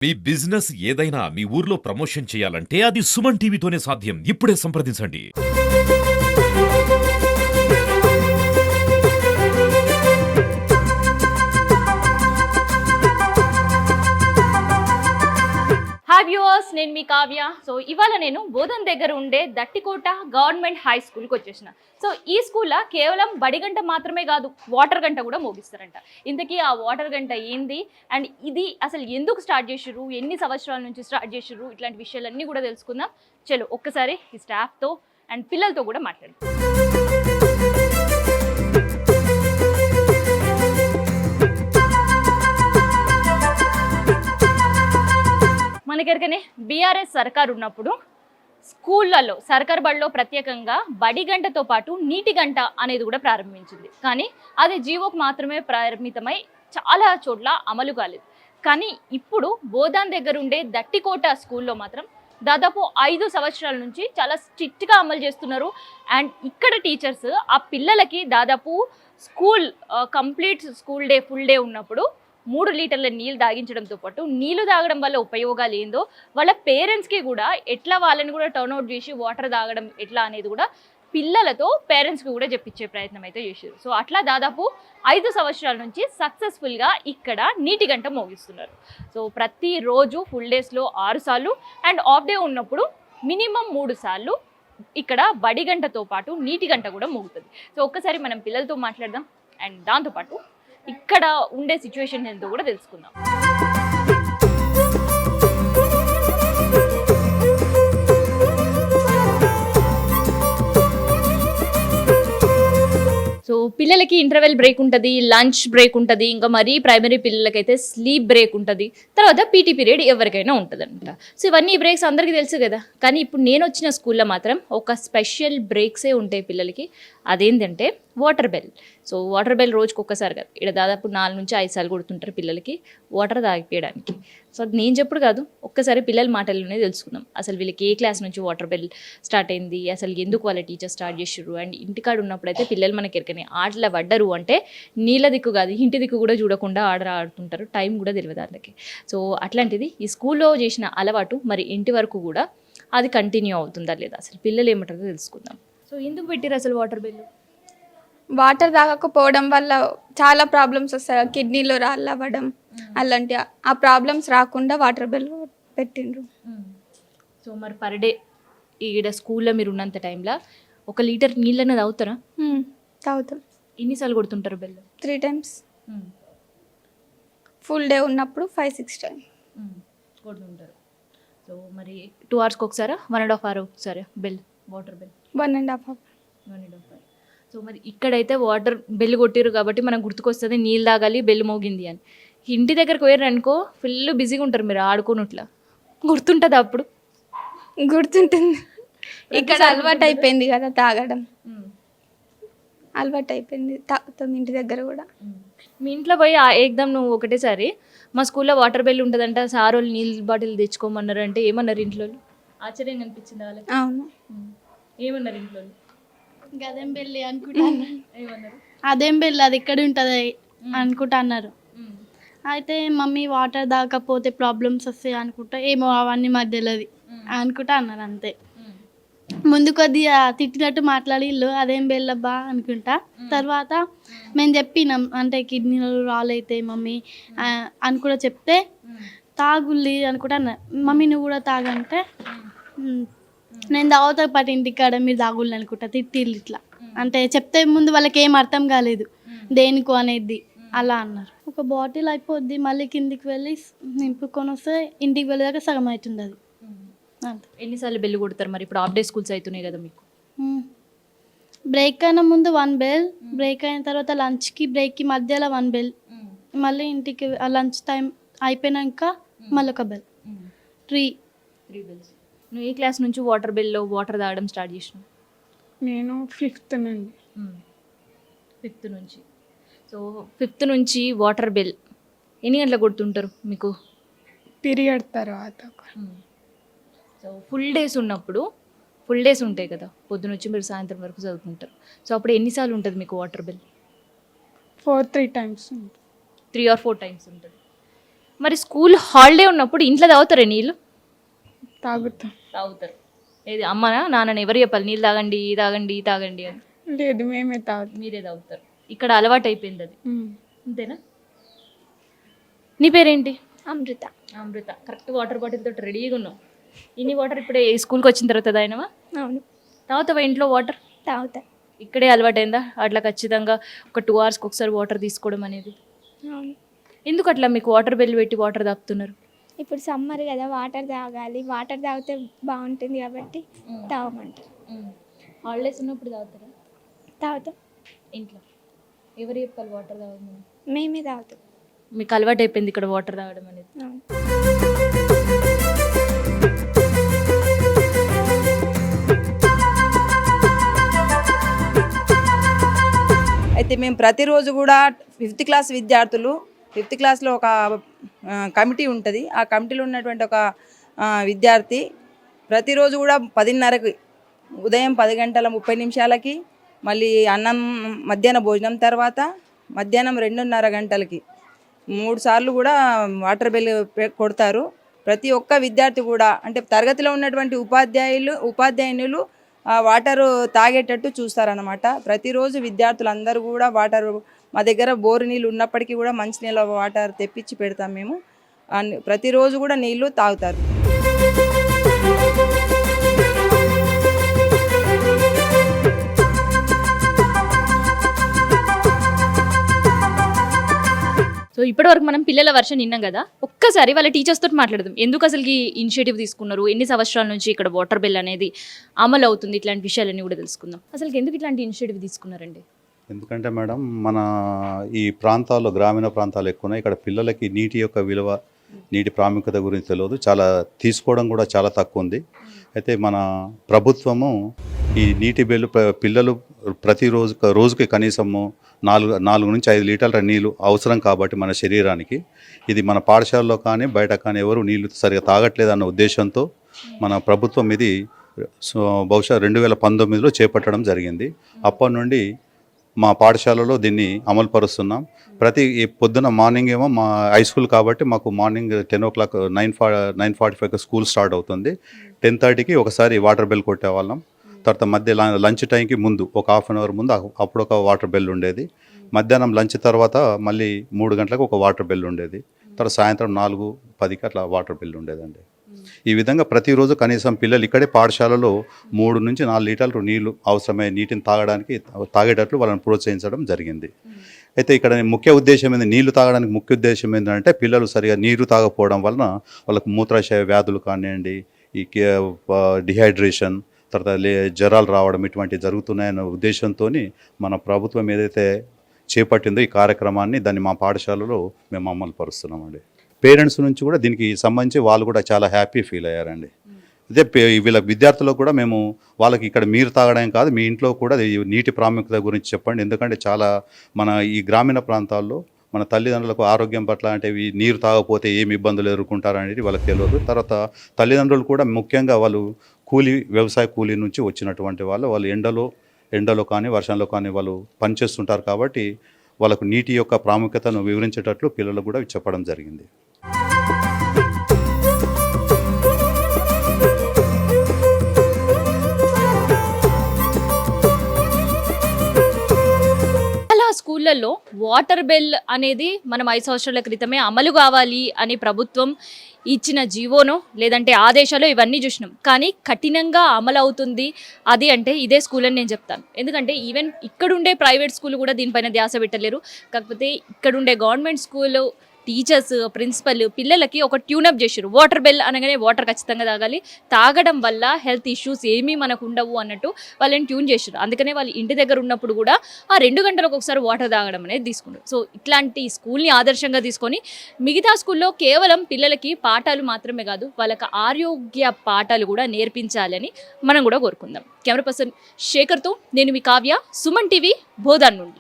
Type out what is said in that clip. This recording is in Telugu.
మీ బిజినెస్ ఏదైనా మీ ఊర్లో ప్రమోషన్ చేయాలంటే అది సుమన్ టీవీతోనే సాధ్యం. ఇప్పుడే సంప్రదించండి. హాయ్ వ్యూవర్స్, నేను మీ కావ్య. సో ఇవాళ నేను బోధన్ దగ్గర ఉండే దట్టికోట గవర్నమెంట్ హై స్కూల్కి వచ్చేసిన. సో ఈ స్కూల్లో కేవలం బడి గంట మాత్రమే కాదు, వాటర్ గంట కూడా మోగిస్తారంట. ఇంతకీ ఆ వాటర్ గంట ఏంది అండ్ ఇది అసలు ఎందుకు స్టార్ట్ చేసిర్రు, ఎన్ని సంవత్సరాల నుంచి స్టార్ట్ చేసిర్రు, ఇట్లాంటి విషయాలన్నీ కూడా తెలుసుకుందాం. చలో ఒక్కసారి ఈ స్టాఫ్తో అండ్ పిల్లలతో కూడా మాట్లాడదాం. మనకెరకనే బీఆర్ఎస్ సర్కార్ ఉన్నప్పుడు స్కూళ్ళల్లో సర్కార్ బడిలో ప్రత్యేకంగా బడి గంటతో పాటు నీటి గంట అనేది కూడా ప్రారంభించింది. కానీ అది జీవోకు మాత్రమే పరిమితమై చాలా చోట్ల అమలు కాలేదు. కానీ ఇప్పుడు బోధాన్ దగ్గర ఉండే దట్టికోట స్కూల్లో మాత్రం దాదాపు 5 సంవత్సరాల నుంచి చాలా స్ట్రిక్ట్గా అమలు చేస్తున్నారు. అండ్ ఇక్కడ టీచర్స్ ఆ పిల్లలకి దాదాపు complete school day full day ఉన్నప్పుడు 3 లీటర్ల నీళ్ళు తాగించడంతో పాటు నీళ్ళు తాగడం వల్ల ఉపయోగాలు ఏందో వాళ్ళ పేరెంట్స్కి కూడా ఎట్లా వాళ్ళని కూడా టర్న్అవుట్ చేసి వాటర్ తాగడం ఎట్లా అనేది కూడా పిల్లలతో పేరెంట్స్కి కూడా చెప్పించే ప్రయత్నం అయితే చేశారు. సో అట్లా దాదాపు 5 సంవత్సరాల నుంచి సక్సెస్ఫుల్గా ఇక్కడ నీటి గంట మోగిస్తున్నారు. సో ప్రతిరోజు ఫుల్ డేస్లో 6 సార్లు అండ్ ఆఫ్ డే ఉన్నప్పుడు మినిమం 3 సార్లు ఇక్కడ బడి గంటతో పాటు నీటి గంట కూడా మోగుతుంది. సో ఒక్కసారి మనం పిల్లలతో మాట్లాడదాం అండ్ దాంతోపాటు ఇక్కడ ఉండే సిచ్యువేషన్ ఏంటో కూడా తెలుసుకుందాం. సో పిల్లలకి ఇంటర్వెల్ బ్రేక్ ఉంటుంది, లంచ్ బ్రేక్ ఉంటుంది, ఇంకా మరీ ప్రైమరీ పిల్లలకైతే స్లీప్ బ్రేక్ ఉంటుంది, తర్వాత పీటీ పీరియడ్ ఎవరికైనా ఉంటుంది అనమాట. సో ఇవన్నీ బ్రేక్స్ అందరికీ తెలుసు కదా. కానీ ఇప్పుడు నేను వచ్చిన స్కూల్లో మాత్రం ఒక స్పెషల్ బ్రేక్సే ఉంటాయి పిల్లలకి. అదేంటంటే water bell. So water bell రోజుకి ఒక్కసారి కాదు, ఇక్కడ దాదాపు 4 నుంచి 5 సార్లు కొడుతుంటారు పిల్లలకి వాటర్ తాగిపోయడానికి. సో అది నేను చెప్పుడు కాదు, ఒక్కసారి పిల్లల మాటల్లోనే తెలుసుకుందాం. అసలు వీళ్ళకి ఏ క్లాస్ నుంచి వాటర్ బెల్ స్టార్ట్ అయింది, అసలు ఎందుకు వాళ్ళ టీచర్ స్టార్ట్ చేసిర్రు. అండ్ ఇంటికాడ ఉన్నప్పుడైతే పిల్లలు మనకి ఎరకనే ఆటలు పడ్డరు అంటే నీళ్ళ దిక్కు కాదు ఇంటి దిక్కు కూడా చూడకుండా ఆడుతుంటారు, టైం కూడా తెలియదు వాళ్ళకి. సో అట్లాంటిది ఈ స్కూల్లో చేసిన అలవాటు మరి ఇంటి వరకు కూడా అది కంటిన్యూ అవుతుందా లేదా, అసలు పిల్లలు ఏమంటారో తెలుసుకుందాం. సో ఎందుకు పెట్టారు అసలు వాటర్ బిల్లు? వాటర్ తాగకపోవడం వల్ల చాలా ప్రాబ్లమ్స్ వస్తాయి, కిడ్నీలో రాళ్ళు అవ్వడం అలాంటి ఆ ప్రాబ్లమ్స్ రాకుండా వాటర్ బిల్ పెట్టిండ్రు. సో మరి పర్ డే ఈడ స్కూల్లో మీరు ఉన్నంత టైంలో 1 లీటర్ నీళ్ళని తాగుతారా? తాగుతాం. ఎన్నిసార్లు కొడుతుంటారు బెల్లు? 3 times. ఫుల్ డే ఉన్నప్పుడు 5-6 times కొడుతుంటారు. సో మరి 2 hours ఒకసారా, 1.5 hour ఒకసారా bell, water bell? 1.5 hour. 1.5 hour. So మరి ఇక్కడైతే వాటర్ బెల్ కొట్టిరు కాబట్టి మనకు గుర్తుకొస్తుంది నీళ్ళు తాగాలి బెల్ మోగింది అని. ఇంటి దగ్గరకు పోయారు అనుకో ఫుల్ బిజీగా ఉంటారు మీరు ఆడుకోనుట్లా, గుర్తుంటుంది అప్పుడు? గుర్తుంటుంది. ఇక్కడ అలవాటు అయిపోయింది కదా తాగడం, అలవాటు అయిపోయింది, తాగుతాం ఇంటి దగ్గర కూడా. మీ ఇంట్లో పోయి ఏకదం నువ్వు ఒకటేసారి మా స్కూల్లో వాటర్ బెల్ ఉంటుందంట, సార్ వాళ్ళు నీళ్ళు బాటిల్ తెచ్చుకోమన్నారు అంటే ఏమన్నారు ఇంట్లో? ఆశ్చర్యంగా అనిపించింది వాళ్ళకి? అవును. ఏమన్నారు ఇంట్లో? అదేం పెళ్ళి అనుకుంటాను. ఏమన్నారు? అదేం పెళ్ళి, అది ఎక్కడ ఉంటుంది అనుకుంటా అన్నారు. అయితే మమ్మీ వాటర్ తాగకపోతే ప్రాబ్లమ్స్ వస్తాయి అనుకుంటా, ఏమో అవన్నీ మాకు తెలియదు అనుకుంటా అన్నారు అంతే. ముందు కొద్దిగా తిట్టినట్టు మాట్లాడి ఇల్లు అదేం బెల్లబ్బా అనుకుంటా. తర్వాత మేము చెప్పినాం అంటే కిడ్నీలో రాలైతాయి మమ్మీ అని కూడా చెప్తే తాగుల్లి అనుకుంటా అన్నారు. మమ్మీ నువ్వు కూడా తాగంటే నేను తాగుతా పాటు ఇంటికాడ మీరు తాగుళ్ళు అనుకుంటా తిట్టిల్లు ఇట్లా. అంటే చెప్తే ముందు వాళ్ళకి ఏం అర్థం కాలేదు దేనికో అనేది, అలా అన్నారు. ఒక బాటిల్ అయిపోద్ది మళ్ళీ కిందికి వెళ్ళి నింపుకొని వస్తే ఇంటికి వెళ్ళేదాకా సగం అవుతుంది అది. ఎన్నిసార్లు బెల్ కొడతారు మరి? ఇప్పుడు హాఫ్ డే స్కూల్స్ అవుతున్నాయి కదా మీకు. బ్రేక్ అయిన ముందు 1 bell, బ్రేక్ అయిన తర్వాత లంచ్కి బ్రేక్కి మధ్యలో 1 bell, మళ్ళీ ఇంటికి లంచ్ టైం అయిపోయినాక మళ్ళీ ఒక బెల్. 3 bells. నువ్వు ఏ క్లాస్ నుంచి వాటర్ బెల్లో వాటర్ తాగడం స్టార్ట్ చేసినావు? నేను 5th నుండి. 5th నుంచి. సో 5th నుంచి వాటర్ బెల్ ఎన్ని గంటలకు కొడుతుంటారు మీకు? పీరియడ్ తర్వాత. సో ఫుల్ డేస్ ఉన్నప్పుడు, ఫుల్ డేస్ ఉంటాయి కదా పొద్దున వచ్చి మీరు సాయంత్రం వరకు చదువుకుంటారు. సో అప్పుడు ఎన్నిసార్లు ఉంటుంది మీకు water bill? 3 times. 3 or 4 times ఉంటుంది. మరి స్కూల్ హాలిడే ఉన్నప్పుడు ఇంట్లో తాగుతారా నీళ్ళు? తాగుతాం. తాగుతారు. ఏది అమ్మనా నాన్నని ఎవరు చెప్పాలి నీళ్ళు తాగండి తాగండి తాగండి అని? లేదు, మేమే తాగుతాం. మీరే తాగుతారు. ఇక్కడ అలవాటు అయిపోయింది అది, అంతేనా? నీ పేరేంటి? అమృత. అమృత. కరెక్ట్ వాటర్ బాటిల్ తోటి రెడీగా ఉన్నావు. ఇన్ని వాటర్ ఇప్పుడే స్కూల్కి వచ్చిన తర్వాత తాగినవా? అవును, తాగుతావా ఇంట్లో వాటర్? తాగుతా. ఇక్కడే అలవాటైందా అట్లా ఖచ్చితంగా ఒక 2 hours ఒకసారి వాటర్ తీసుకోవడం అనేది? అవును. ఎందుకు అట్లా మీకు వాటర్ బిల్ పెట్టి వాటర్ తాగుతున్నారు? ఇప్పుడు సమ్మర్ కదా, వాటర్ తాగాలి, వాటర్ తాగితే బాగుంటుంది కాబట్టి తాగమంటారు. హాలిడేస్ ఉన్నప్పుడు తాగుతారా? తాగుతాం. ఇంట్లో ఎవరు చెప్పాలి వాటర్ తాగమని? మేమే తాగుతాం. మీకు అలవాటు అయిపోయింది ఇక్కడ వాటర్ తాగడం అనేది. అవును. అయితే మేము ప్రతిరోజు కూడా 5th క్లాస్ విద్యార్థులు 5th క్లాస్లో ఒక కమిటీ ఉంటుంది. ఆ కమిటీలో ఉన్నటువంటి ఒక విద్యార్థి ప్రతిరోజు కూడా 10:30కి ఉదయం 10:30 మళ్ళీ అన్నం మధ్యాహ్న భోజనం తర్వాత మధ్యాహ్నం 2:30 గంటలకి 3 సార్లు కూడా వాటర్ బిల్ కొడతారు. ప్రతి ఒక్క విద్యార్థి కూడా అంటే తరగతిలో ఉన్నటువంటి ఉపాధ్యాయునులు వాటరు తాగేటట్టు చూస్తారన్నమాట. ప్రతిరోజు విద్యార్థులందరూ కూడా వాటరు మా దగ్గర బోరు నీళ్ళు ఉన్నప్పటికీ కూడా మంచినీళ్ళ వాటర్ తెప్పించి పెడతాం మేము. ప్రతిరోజు కూడా నీళ్ళు తాగుతారు. సో ఇప్పటివరకు మనం పిల్లల వర్షన్ విన్నాం కదా, ఒక్కసారి వాళ్ళ టీచర్స్ తోటి మాట్లాడదాం. ఎందుకు అసలుకి ఇనిషియేటివ్ తీసుకున్నారు, ఎన్ని సంవత్సరాల నుంచి ఇక్కడ వాటర్ బిల్ అనేది అమలు అవుతుంది, ఇట్లాంటి విషయాలన్నీ కూడా తెలుసుకుందాం. అసలు ఎందుకు ఇట్లాంటి ఇనిషియేటివ్ తీసుకున్నారండి? ఎందుకంటే మేడం మన ఈ ప్రాంతాల్లో గ్రామీణ ప్రాంతాలు ఎక్కువ ఇక్కడ పిల్లలకి నీటి యొక్క విలువ నీటి ప్రాముఖ్యత గురించి తెలియదు, చాలా తీసుకోవడం కూడా చాలా తక్కువ ఉంది. అయితే మన ప్రభుత్వము ఈ నీటి బిల్లు పిల్లలు రోజుకి కనీసము 4 నుంచి 5 లీటర్ల నీళ్ళు అవసరం కాబట్టి మన శరీరానికి ఇది మన పాఠశాలలో కానీ బయట కానీ ఎవరు నీళ్ళు సరిగా తాగట్లేదన్న ఉద్దేశంతో మన ప్రభుత్వం ఇది బహుశా 2019లో చేపట్టడం జరిగింది. అప్పటి నుండి మా పాఠశాలలో దీన్ని అమలు పరుస్తున్నాం. ప్రతి పొద్దున మార్నింగ్ ఏమో మా హై స్కూల్ కాబట్టి మాకు మార్నింగ్ 10 o'clock 9:45 స్కూల్ స్టార్ట్ అవుతుంది. 10:30కి ఒకసారి వాటర్ బిల్ కొట్టేవాళ్ళం. తర్వాత మధ్య లంచ్ టైంకి ముందు ఒక 1/2 hour ముందు అప్పుడు ఒక వాటర్ బిల్ ఉండేది. మధ్యాహ్నం లంచ్ తర్వాత మళ్ళీ 3 గంటలకు ఒక వాటర్ బిల్ ఉండేది. తర్వాత సాయంత్రం 4:10కి అట్లా వాటర్ బిల్ ఉండేదండి. ఈ విధంగా ప్రతిరోజు కనీసం పిల్లలు ఇక్కడే పాఠశాలలో 3 నుంచి 4 లీటర్లు నీళ్లు అవసరమైన నీటిని తాగేటట్లు వాళ్ళని ప్రోత్సహించడం జరిగింది. అయితే ఇక్కడ ముఖ్య ఉద్దేశం ఏంది, నీళ్లు తాగడానికి ముఖ్య ఉద్దేశం ఏంటంటే పిల్లలు సరిగా నీరు తాగకపోవడం వలన వాళ్ళకు మూత్రాశయ వ్యాధులు కానివ్వండి, ఈ డిహైడ్రేషన్, తర్వాత జ్వరాలు రావడం ఇటువంటివి జరుగుతున్నాయన్న ఉద్దేశంతో మన ప్రభుత్వం ఏదైతే చేపట్టిందో ఈ కార్యక్రమాన్ని దాన్ని మా పాఠశాలలో మేము అమలు పరుస్తున్నామండి. పేరెంట్స్ నుంచి కూడా దీనికి సంబంధించి వాళ్ళు కూడా చాలా హ్యాపీ ఫీల్ అయ్యారండి. అదే వీళ్ళ విద్యార్థులకు కూడా మేము వాళ్ళకి ఇక్కడ మీరు తాగడం కాదు, మీ ఇంట్లో కూడా ఈ నీటి ప్రాముఖ్యత గురించి చెప్పండి. ఎందుకంటే చాలా మన ఈ గ్రామీణ ప్రాంతాల్లో మన తల్లిదండ్రులకు ఆరోగ్యం పట్ల అంటే నీరు తాగకపోతే ఏమి ఇబ్బందులు ఎదుర్కొంటారనేది వాళ్ళకి తెలియదు. తర్వాత తల్లిదండ్రులు కూడా ముఖ్యంగా వాళ్ళు వ్యవసాయ కూలీ నుంచి వచ్చినటువంటి వాళ్ళు ఎండలో కానీ వర్షంలో కానీ వాళ్ళు పనిచేస్తుంటారు కాబట్టి వాళ్ళకు నీటి యొక్క ప్రాముఖ్యతను వివరించేటట్లు పిల్లలకు కూడా చెప్పడం జరిగింది. స్కూళ్ళల్లో వాటర్ బిల్ అనేది మనం 5 సంవత్సరాల క్రితమే అమలు కావాలి అని ప్రభుత్వం ఇచ్చిన జీవోనో లేదంటే ఆదేశాలు ఇవన్నీ చూసినాం, కానీ కఠినంగా అమలు అవుతుంది అది అంటే ఇదే స్కూల్ అని నేను చెప్తాను. ఎందుకంటే ఈవెన్ ఇక్కడుండే ప్రైవేట్ స్కూల్ కూడా దీనిపైన ధ్యాస పెట్టలేరు. కాకపోతే ఇక్కడుండే గవర్నమెంట్ స్కూల్ టీచర్స్, ప్రిన్సిపల్ పిల్లలకి ఒక ట్యూనప్ చేశారు. వాటర్ బిల్ అనగానే వాటర్ ఖచ్చితంగా తాగాలి, తాగడం వల్ల హెల్త్ ఇష్యూస్ ఏమీ మనకు ఉండవు అన్నట్టు వాళ్ళని ట్యూన్ చేశారు. అందుకనే వాళ్ళు ఇంటి దగ్గర ఉన్నప్పుడు కూడా ఆ 2 గంటలకు ఒకసారి వాటర్ తాగడం అనేది తీసుకున్నారు. సో ఇట్లాంటి స్కూల్ని ఆదర్శంగా తీసుకొని మిగతా స్కూల్లో కేవలం పిల్లలకి పాఠాలు మాత్రమే కాదు వాళ్ళకి ఆరోగ్య పాఠాలు కూడా నేర్పించాలని మనం కూడా కోరుకుందాం. కెమెరా పర్సన్ శేఖర్తో నేను మీ కావ్య, సుమన్ టీవీ, బోధాన్ నుండి.